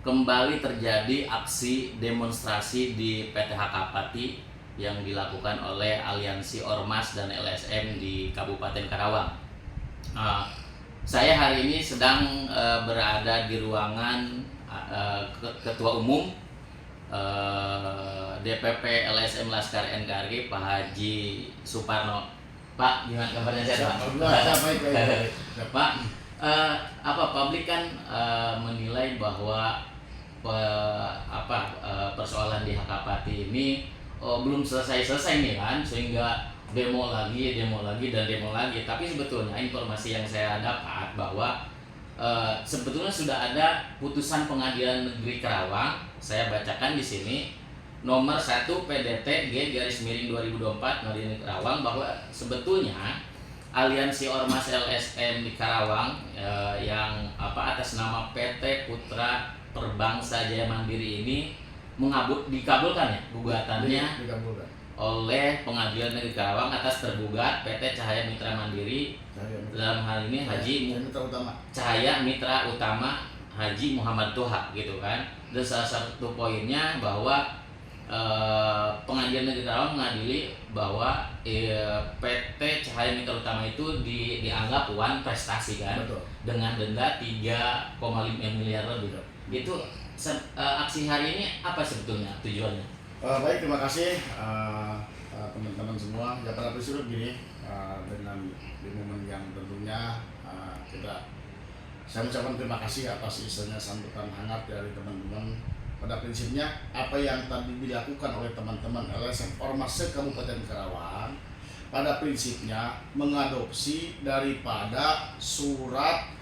kembali terjadi aksi demonstrasi di PT Hakapati yang dilakukan oleh Aliansi Ormas dan LSM di Kabupaten Karawang. Saya hari ini sedang berada di ruangan Ketua Umum DPP LSM Laskar NKRI Pak Haji Suparno. Pak, gimana kabarnya sehat Pak? Pak, publik kan menilai bahwa persoalan di Hakapati ini belum selesai nih kan, sehingga demo lagi. Tapi sebetulnya informasi yang saya dapat bahwa sebetulnya sudah ada putusan Pengadilan Negeri Karawang. Saya bacakan di sini nomor 1 PDT G/2024 Pengadilan Negeri Karawang, bahwa sebetulnya Aliansi Ormas LSM di Karawang yang atas nama PT Putra Perbangsa Jaya Mandiri ini dikabulkan ya gugatannya oleh Pengadilan Negeri Karawang atas tergugat PT Cahaya Mitra Mandiri, dalam hal ini Cahaya Mitra Utama Haji Muhammad Toha gitu kan. Dan salah satu poinnya bahwa Pengadilan Negeri Karawang mengadili bahwa PT Cahaya Mitra Utama itu dianggap wan prestasi kan. Betul. Dengan denda 3,5 miliar lebih. Itu aksi hari ini apa sebetulnya tujuannya? Baik, terima kasih teman-teman semua. Ya, pada prinsipnya gini, dengan di momen yang tentunya saya mengucapkan terima kasih atas istilahnya sambutan hangat dari teman-teman. Pada prinsipnya apa yang tadi dilakukan oleh teman-teman LSM Ormas se-Kabupaten Karawang pada prinsipnya mengadopsi daripada surat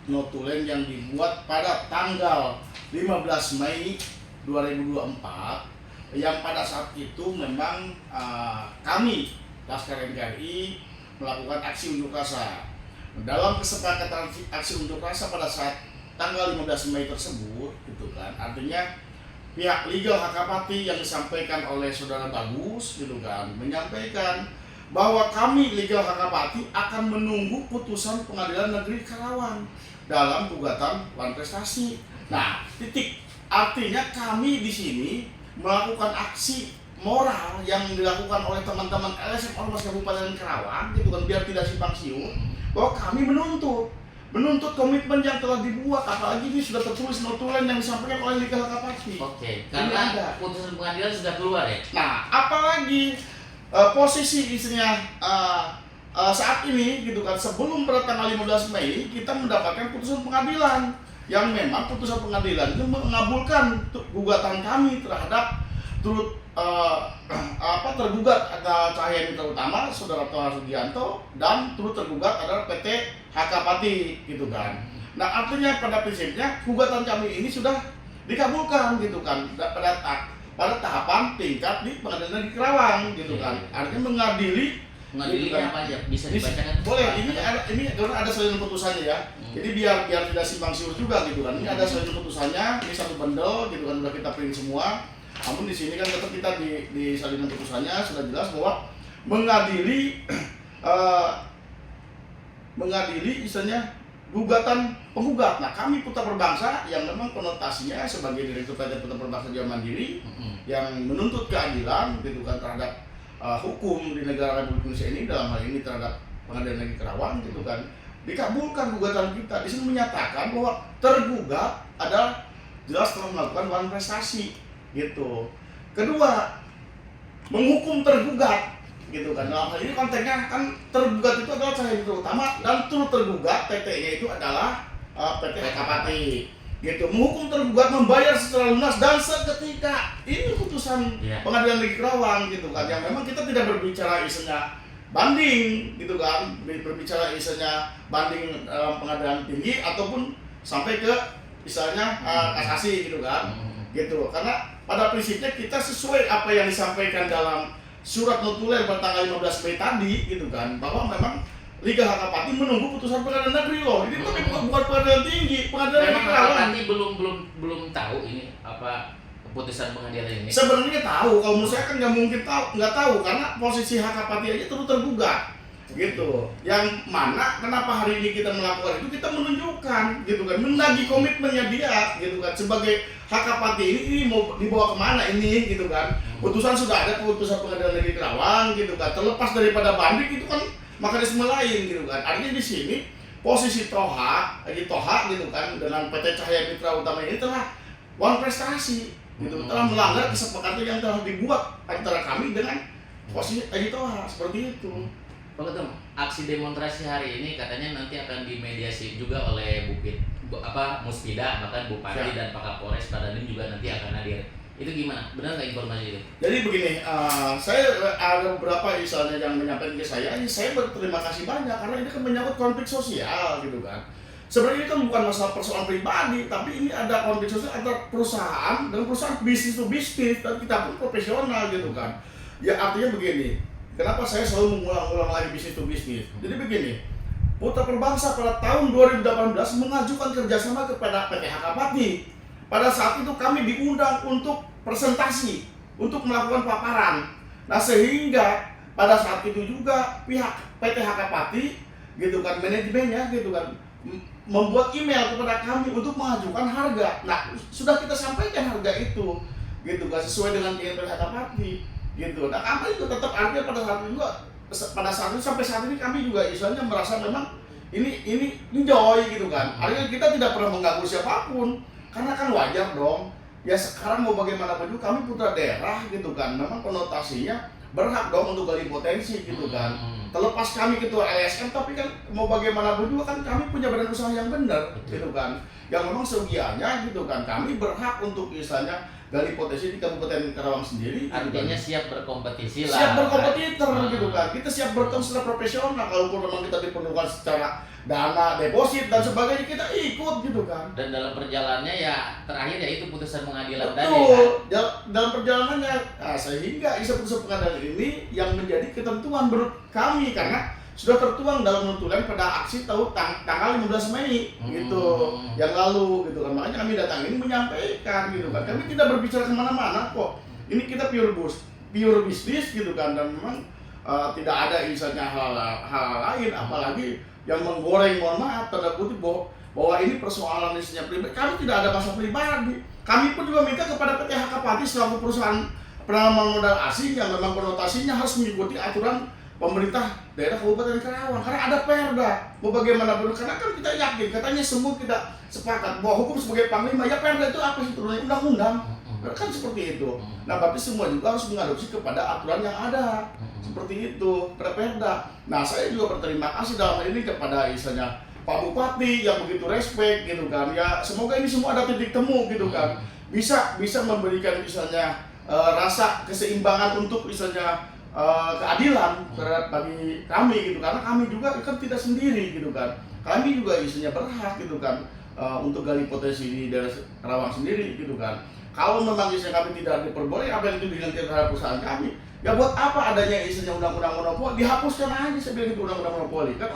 notulen yang dibuat pada tanggal 15 Mei 2024, yang pada saat itu memang kami Laskar NKRI melakukan aksi unjuk rasa. Dalam kesepakatan aksi unjuk rasa pada saat tanggal 15 Mei tersebut, gitu kan, artinya pihak legal Hakapati yang disampaikan oleh Saudara Bagus, gitu kan, menyampaikan bahwa kami legal Hakapati akan menunggu putusan Pengadilan Negeri Karawang dalam gugatan wan prestasi. Nah, titik. Artinya kami di sini melakukan aksi moral yang dilakukan oleh teman-teman LSM Ormas Kabupaten Karawang, gitu kan, biar tidak simpang siur, bahwa kami menuntut komitmen yang telah dibuat, apalagi ini sudah tertulis notulen yang disampaikan oleh legal Hakapati. Oke, karena putusan pengadilan sudah keluar ya. Nah, apalagi posisi isinya saat ini, gitu kan, sebelum pada tanggal 15 Mei kita mendapatkan putusan pengadilan yang memang putusan pengadilan itu mengabulkan gugatan kami terhadap turut tergugat ada Cahaya Mitra Utama Saudara Toha Sugianto dan turut tergugat adalah PT Hakapati, gitu kan. Nah, artinya pada prinsipnya gugatan kami ini sudah dikabulkan, gitu kan, pada tahapan tingkat di Pengadilan Negeri Karawang, gitu kan. Artinya mengadili gitu kan. Apa aja bisa dibacakan? Boleh, ini karena ada salinan putusannya ya. Jadi biar tidak simpang siur juga, gitu kan. Ini ada salinan putusannya, ini satu bundle, gitu kan, udah kita print semua. Namun di sini kan tetap kita di salinan putusannya sudah jelas bahwa mengadili misalnya gugatan penggugat. Nah, kami Putra Perbangsa yang memang konotasinya sebagai Direktur PT Putra Perbangsa Jaya Mandiri yang menuntut keadilan, gitu kan, terhadap hukum di negara Republik Indonesia ini, dalam hal ini terhadap Pengadilan Negeri Karawang, gitu kan, dikabulkan gugatan kita. Di sini menyatakan bahwa tergugat adalah jelas telah melakukan wan prestasi, gitu. Kedua, menghukum tergugat, gitu kan. Dalam hal ini konteksnya kan tergugat itu adalah Cahaya Mitra Utama dan turut tergugat PT-nya itu adalah PT Hakapati, gitu. Menghukum tergugat membayar secara lunas dan seketika. Ini putusan Pengadilan Negeri Karawang, gitu kan, yang memang kita tidak berbicara isinya banding, gitu kan, berbicara isinya banding pengadilan tinggi ataupun sampai ke misalnya kasasi, gitu kan, gitu. Karena pada prinsipnya kita sesuai apa yang disampaikan dalam surat notulen pada tanggal 15 Mei tadi, gitu kan, bahwa memang Liga Hakapati menunggu putusan Pengadilan Negeri loh. Ini bukan pengadilan tinggi, Pengadilan Negeri Karawang. Hakapati belum tahu ini apa putusan pengadilan ini. Sebenarnya tahu, kalau menurut saya kan nggak mungkin nggak tahu karena posisi Hakapati aja terus tergugat. gitu. Yang mana kenapa hari ini kita melakukan itu, kita menunjukkan gitu kan, menagih komitmennya dia gitu kan, sebagai Hakapati ini mau dibawa kemana ini gitu kan. Putusan sudah ada, putusan pengadilan negeri Kerawang gitu kan, terlepas daripada banding itu kan mekanisme lain gitu kan. Artinya di sini posisi Toha gitu kan dengan PT Cahaya Mitra Utama ini telah prestasi gitu, telah melanggar kesepakatan yang telah dibuat antara kami dengan posisi Edi Toha, seperti itu. Pak Ketum, aksi demonstrasi hari ini katanya nanti akan dimediasi juga oleh Muspida, bahkan Bupati dan Pak Kapolres, Pak Dandim juga nanti akan hadir. Itu gimana? Benar nggak informasi itu? Jadi begini, saya ada beberapa misalnya yang menyampaikan ke saya berterima kasih banyak karena ini kan menyangkut konflik sosial gitu kan. Sebenarnya ini kan bukan masalah persoalan pribadi, tapi ini ada konflik sosial antara perusahaan dan perusahaan bisnis to bisnis, dan kita pun profesional gitu kan. Ya artinya begini, kenapa saya selalu mengulang-ulang lagi bisnis to bisnis? Jadi begini, Putra Perbangsa pada tahun 2018 mengajukan kerjasama kepada PT Hakapati. Pada saat itu kami diundang untuk presentasi, untuk melakukan paparan. Nah sehingga pada saat itu juga pihak PT Hakapati gitu kan, manajemennya gitu kan, membuat email kepada kami untuk mengajukan harga. Nah sudah kita sampaikan harga itu gitu kan, sesuai dengan PT Hakapati gitu. Nah kami itu tetap artinya pada saat itu sampai saat ini kami juga istilahnya merasa memang ini enjoy gitu kan. Artinya kita tidak pernah mengganggu siapapun. Karena kan wajar dong, ya sekarang mau bagaimanapun juga kami putra daerah gitu kan, memang konotasinya berhak dong untuk gali potensi gitu kan. Terlepas kami ketua LSM, tapi kan mau bagaimanapun juga kan kami punya badan usaha yang benar gitu kan, yang memang segianya gitu kan, kami berhak untuk misalnya gali potensi di Kabupaten Karawang sendiri. Artinya gitu kan. siap berkompetisi lah. Siap berkompetitor gitu kan, kita siap bertemu secara profesional, kalaupun memang kita diperlukan secara dana, deposit dan sebagainya kita ikut gitu kan. Dan dalam perjalanannya ya terakhir ya itu putusan pengadilan tadi Betul. kan. Dalam perjalanannya, sehingga isi putusan pengadilan ini yang menjadi ketentuan menurut kami karena sudah tertuang dalam notulen pada aksi tanggal 15 Mei gitu yang lalu gitu kan. Makanya kami datang ini menyampaikan gitu kan. Kami tidak berbicara kemana-mana kok. Ini kita pure bisnis gitu kan, dan memang tidak ada misalnya hal lain, apalagi yang menggoreng, mohon maaf tanda kutip bahwa ini persoalan isinya pribadi. Kami tidak ada masalah pribadi. Kami pun juga minta kepada PT Hakapati selaku perusahaan penanaman modal asing yang memang konotasinya harus mengikuti aturan pemerintah daerah Kabupaten Karawang karena ada perda. Mau bagaimanapun, karena kan kita yakin katanya semua kita sepakat bahwa hukum sebagai panglima, ya perda itu apa sih, turunnya undang-undang. Kan seperti itu. Nah, berarti semua juga harus mengadopsi kepada aturan yang ada. Seperti itu, perda. Nah, saya juga berterima kasih dalam hal ini kepada misalnya Pak Bupati yang begitu respect gitu kan. Ya, semoga ini semua ada titik temu gitu kan. Bisa memberikan misalnya rasa keseimbangan untuk misalnya keadilan terhadap bagi kami gitu, karena kami juga kan tidak sendiri gitu kan. Kami juga isinya berhak gitu kan untuk gali potensi di daerah Karawang sendiri gitu kan. Kalau memang isinya kami tidak diperboleh, apa yang itu diganti terhadap perusahaan kami, ya buat apa adanya isinya undang-undang monopoli, dihapuskan aja sebelum itu undang-undang monopoli kan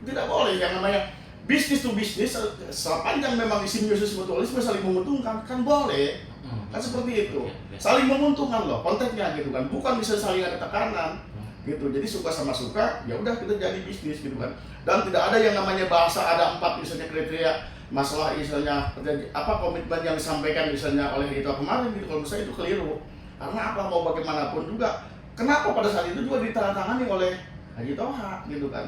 tidak boleh. Yang namanya bisnis to bisnis sepanjang memang isi bisnis mutualisme saling menguntungkan kan boleh. Kan seperti itu, saling menguntungkan loh konteksnya gitu kan, bukan bisa saling ada tekanan gitu. Jadi suka sama suka, ya udah kita jadi bisnis gitu kan. Dan tidak ada yang namanya bahasa ada 4 misalnya kriteria masalah misalnya komitmen yang disampaikan misalnya oleh itu kemarin gitu. Kalau menurut saya itu keliru. Karena apa, mau bagaimanapun juga, kenapa pada saat itu juga ditandatangani oleh Haji Toha gitu kan.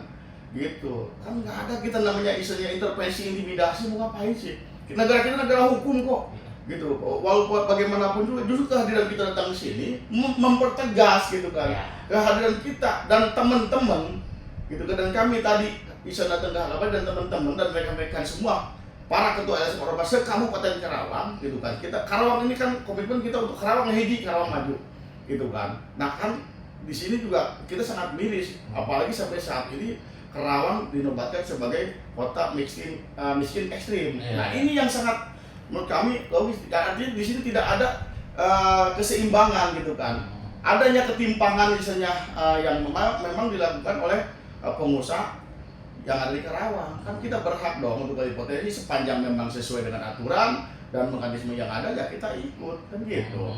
Gitu. Kan nggak ada kita namanya misalnya intervensi, intimidasi, mau ngapain sih? Negara kita negara hukum kok. Gitu, walaupun bagaimanapun juga justru kehadiran kita datang ke sini mempertegas gitu kan kehadiran kita dan teman-teman gitu kan, dan kami tadi bisa datang ke Hakapati dan teman-teman dan rekan-rekan semua para ketua LSM Ormas se-Kabupaten Karawang gitu kan. Kita Karawang ini kan komitmen kita untuk Karawang hiji, Karawang maju gitu kan. Nah kan di sini juga kita sangat miris, apalagi sampai saat ini Karawang dinobatkan sebagai kota miskin ekstrim. Nah ini yang sangat menurut kami logis, artinya di sini tidak ada keseimbangan gitu kan. Adanya ketimpangan misalnya yang memang dilakukan oleh pengusaha yang ada di Karawang. Kan kita berhak dong untuk gali potensi sepanjang memang sesuai dengan aturan dan mekanisme yang ada, ya kita ikut kan gitu.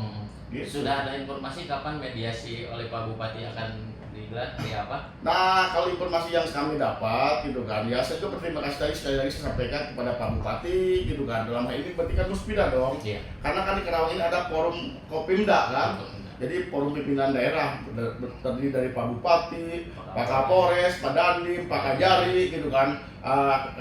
Sudah ada informasi kapan mediasi oleh Pak Bupati akan digelar hari apa? Nah, kalau informasi yang kami dapat gitu kan, ya saya juga berterima kasih tadi sekali lagi saya sampaikan kepada Pak Bupati gitu kan. Dalam hal ini berarti kan Muspida dong. Iya. Karena kan di Karawang ini ada forum Kopimda kan. Jadi forum pimpinan daerah terdiri dari Pak Bupati, Pak Kapolres, Pak Dandim, Pak Kajari gitu kan,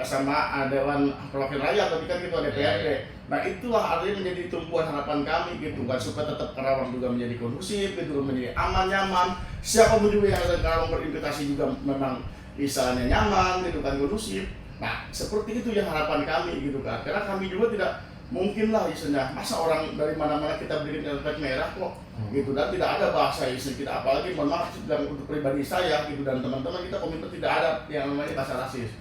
sama Dewan Perwakilan Rakyat, tapi kan ketua DPRD. Nah itulah artinya menjadi tumpuan harapan kami gitu kan, supaya tetap Karawang juga menjadi kondusif gitu, menjadi aman nyaman. Siapapun juga yang ada di Karawang berinvestasi juga memang misalnya nyaman gitu kan, kondusif. Nah seperti itu yang harapan kami gitu kan, karena kami juga tidak mungkin lah istilahnya, masa orang dari mana-mana kita bikin karpet merah kok gitu, dan tidak ada bahasa istilah kita, apalagi mohon maaf dan untuk pribadi saya gitu dan teman-teman kita komitmen tidak ada yang namanya bahasa rasis.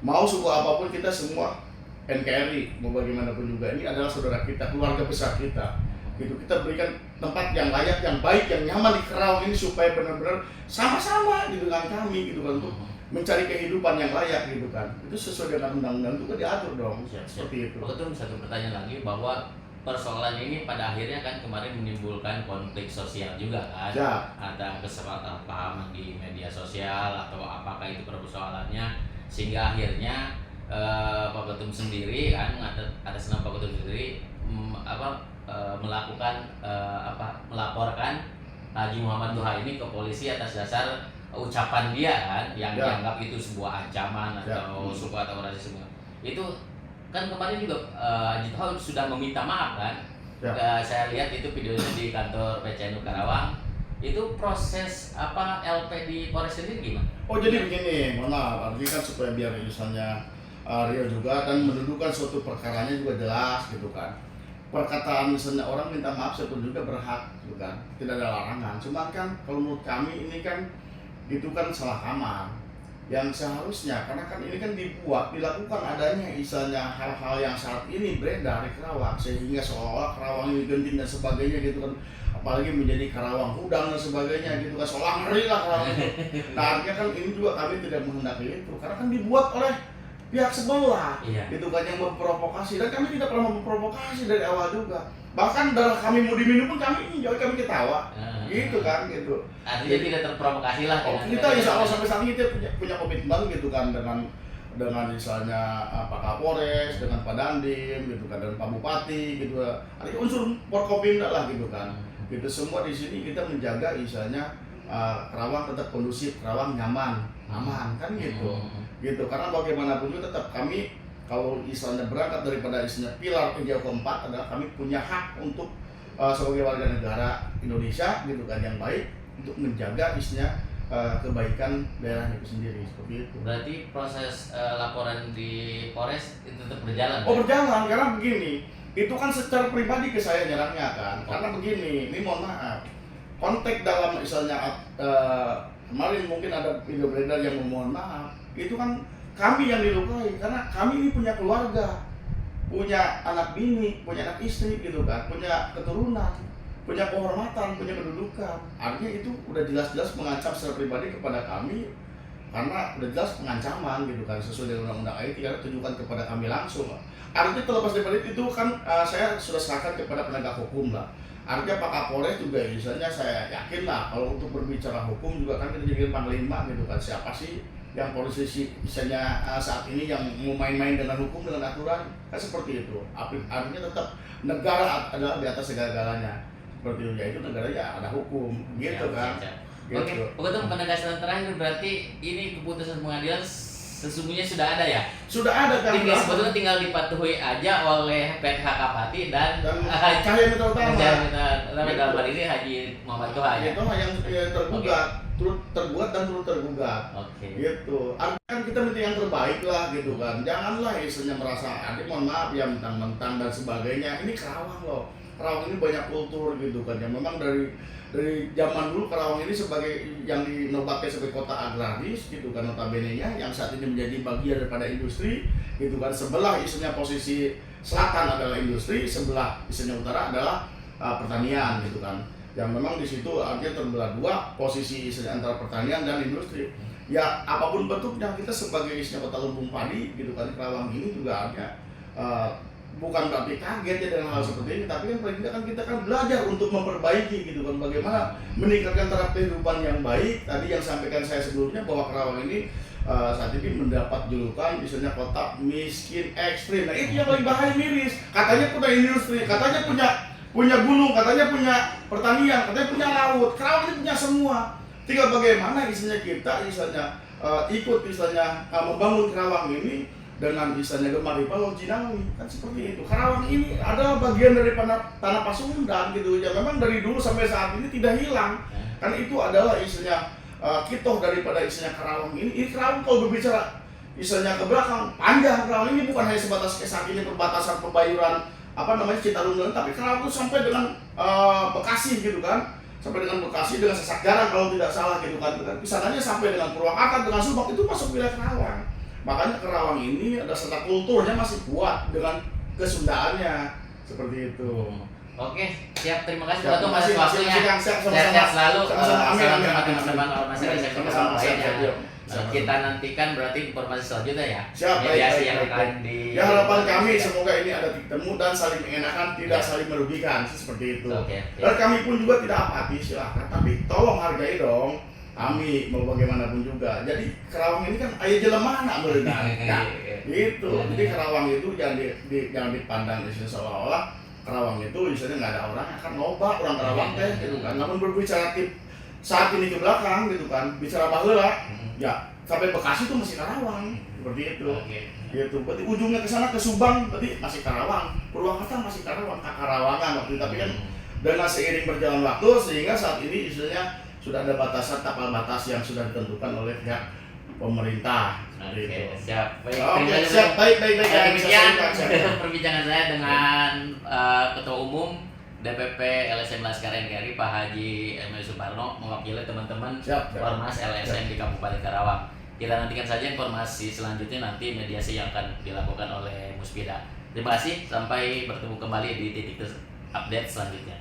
Mau suku apapun kita semua NKRI, mau bagaimanapun juga ini adalah saudara kita, keluarga besar kita gitu. Kita berikan tempat yang layak, yang baik, yang nyaman di Karawang ini supaya benar-benar sama-sama gitu dengan kami gitu kan, untuk mencari kehidupan yang layak gitu kan. Itu sesuai dengan undang-undang juga diatur dong. Seperti itu. Betul, satu pertanyaan lagi bahwa persoalan ini pada akhirnya kan kemarin menimbulkan konflik sosial juga kan. Ya. Ada kesalahpahaman di media sosial atau apakah itu persoalannya, sehingga akhirnya Pak Ketum sendiri kan, atas nama Pak Ketum sendiri melaporkan Haji Muhammad Toha ini ke polisi atas dasar ucapan dia kan, yang dianggap itu sebuah ancaman atau suku atau rasisme. Itu kan kemarin juga Haji Toha sudah meminta maaf kan. Saya lihat itu videonya di kantor PCNU Karawang. Itu proses LP di Polres sendiri gimana? Oh jadi begini, mohon maaf, artinya kan supaya biar misalnya Rio juga dan mendudukan suatu perkaranya juga jelas gitu kan. Perkataan misalnya orang minta maaf siapa juga berhak gitu kan, tidak ada larangan. Cuma kan kalau menurut kami ini kan itu kan salah kamar yang seharusnya, karena kan ini kan dilakukan adanya misalnya hal-hal yang saat ini beredar di Karawang, sehingga seolah-olah Karawang ini genting dan sebagainya gitu kan, apalagi menjadi Karawang Hudang dan sebagainya gitu kan, seolah ngeri lah Karawang itu. Nah artinya kan ini juga kami tidak menghendaki itu, karena kan dibuat oleh pihak sebelah gitu kan, yang memprovokasi, dan kami tidak pernah memprovokasi dari awal juga. Bahkan darah kami mau diminum pun kami ketawa gitu kan gitu. Artinya tidak terprovokasi lah. Kita insya Allah sampai saat ini kita punya komitmen gitu kan, dengan misalnya Pak Kapolres, dengan Pak Dandim gitu kan, dan Pak Bupati gitu. Ada unsur Forkopimda lah gitu kan. Gitu semua di sini kita menjaga misalnya Karawang tetap kondusif, Karawang nyaman, aman kan gitu. Gitu karena bagaimanapun juga tetap kami, kalau istilahnya berangkat daripada istilahnya pilar yang keempat adalah kami punya hak untuk sebagai warga negara Indonesia gitu kan, yang baik untuk menjaga istilahnya kebaikan daerah itu sendiri, seperti itu. Berarti proses laporan di Polres itu tetap berjalan? Oh berjalan, karena begini, itu kan secara pribadi ke saya nyerangnya kan, karena begini, ini mohon maaf, konteks dalam misalnya kemarin mungkin ada video beredar yang memohon maaf, itu kan kami yang dilukai, karena kami ini punya keluarga, punya anak bini, punya anak istri gitu kan, punya keturunan, punya kehormatan, punya kedudukan. Artinya itu udah jelas-jelas mengancam secara pribadi kepada kami, karena udah jelas pengancaman gitu kan, sesuai dengan undang-undang IT, karena tujukan kepada kami langsung. Artinya terlepas dari itu kan saya sudah serahkan kepada penegak hukum lah. Artinya Pak Kapolres juga misalnya saya yakin lah, kalau untuk berbicara hukum juga kan kita jadi panglima gitu kan, siapa sih yang posisi misalnya saat ini yang mau main-main dengan hukum, dengan aturan, kan seperti itu. Artinya tetap negara adalah di atas segala-galanya, seperti itu, yaitu negara ya ada hukum gitu kan. Gitu. Oke, untuk penegasan terakhir berarti ini keputusan pengadilan sesungguhnya sudah ada ya? Sudah ada kan. Sebetulnya tinggal dipatuhi aja oleh PHK Pati dan Cahaya Mitra Utama. Dalam hal ini Haji Muhammad Toha ya? Toha yang tergugat. Turut tergugat dan turut tergugat. Gitu. Artinya kan kita minta yang terbaik lah gitu kan. Janganlah istilahnya merasa adik mohon maaf ya mentang-mentang dan sebagainya. Ini Karawang loh. Karawang ini banyak kultur gitu kan. Yang memang dari zaman dulu Karawang ini sebagai yang dinobatkan sebagai kota agraris gitu kan, notabene-nya yang saat ini menjadi bagian daripada industri gitu kan. Sebelah istilahnya posisi selatan adalah industri, sebelah istilahnya utara adalah pertanian gitu kan. Yang memang di situ artinya terbelah dua posisi antara pertanian dan industri. Ya apapun bentuknya, kita sebagai isinya kota lumbung padi gitu kan, Karawang ini juga artinya bukan berarti kaget ya dengan hal seperti ini, tapi kan paling tidak kan kita kan belajar untuk memperbaiki gitu kan, bagaimana meningkatkan taraf kehidupan yang baik. Tadi yang sampaikan saya sebelumnya bahwa Karawang ini saat ini mendapat julukan misalnya kota miskin ekstrim. Nah itu yang paling bahaya, miris. Katanya punya industri, katanya punya gunung, katanya punya pertanian, katanya punya laut. Karawang ini punya semua. Tinggal bagaimana istilahnya kita ikut istilahnya membangun Karawang ini dengan istilahnya gemari Palau Jinawi, kan seperti itu. Karawang ini adalah bagian dari tanah Pasundan gitu ya. Memang dari dulu sampai saat ini tidak hilang. Kan itu adalah istilahnya kitoh daripada istilahnya Karawang ini. Ini Karawang kalau berbicara istilahnya ke belakang panjang. Karawang ini bukan hanya sebatas saat ini perbatasan Pembayuran Citarum, tapi Karawang itu sampai dengan Bekasi gitu kan. Sampai dengan Bekasi, dengan Sesak Jarang kalau tidak salah gitu kan. Pisanannya sampai dengan Purwakarta, dengan Subang, itu masuk wilayah Karawang. Makanya Karawang ini ada serta kulturnya masih kuat dengan kesundaannya seperti itu. Oke, siap. Terima kasih Siap, Pak terima kasih, waktunya. sama-sama. Sehat selalu. Sama-sama. Amin, Salam amin, sama amin. teman-teman ormas LSM Sama-sama, lainnya. siap. Kita nantikan berarti informasi selanjutnya ya. Siap, Mediasi yang baik. akan di. Ya harapan kami semoga ini ada titik temu dan saling mengenakan, tidak saling merugikan seperti itu. Oke. Dan kami pun juga tidak apatis, silahkan, tapi tolong hargai dong kami mau bagaimanapun juga. Jadi Karawang ini kan ayah jelemana berenang. Nah, itu. Jadi Karawang itu jangan dipandang seolah-olah Karawang itu misalnya nggak ada orang akan loba orang Karawang teh gitu kan. Namun berbicara saat ini ke belakang gitu kan, bicara baheula ya sampai Bekasi itu masih Karawang seperti itu. Gitu. Berarti ujungnya ke sana ke Subang berarti masih Karawang. Purwakarta masih Karawang, Karawangan waktu itu. Tapi kan dengan seiring berjalan waktu sehingga saat ini istilahnya sudah ada batasan tapal batas yang sudah ditentukan oleh pihak pemerintah. Oke, siap. Baik, Oke, siap. Baik. Demikian Siap. perbincangan saya dengan Ketua Umum DPP LSM Laskar NKRI Pak Haji Emil Suparno mewakili teman-teman Ormas LSM di Kabupaten Karawang. Kita nantikan saja informasi selanjutnya nanti mediasi yang akan dilakukan oleh Muspida. Terima kasih, sampai bertemu kembali di titik update selanjutnya.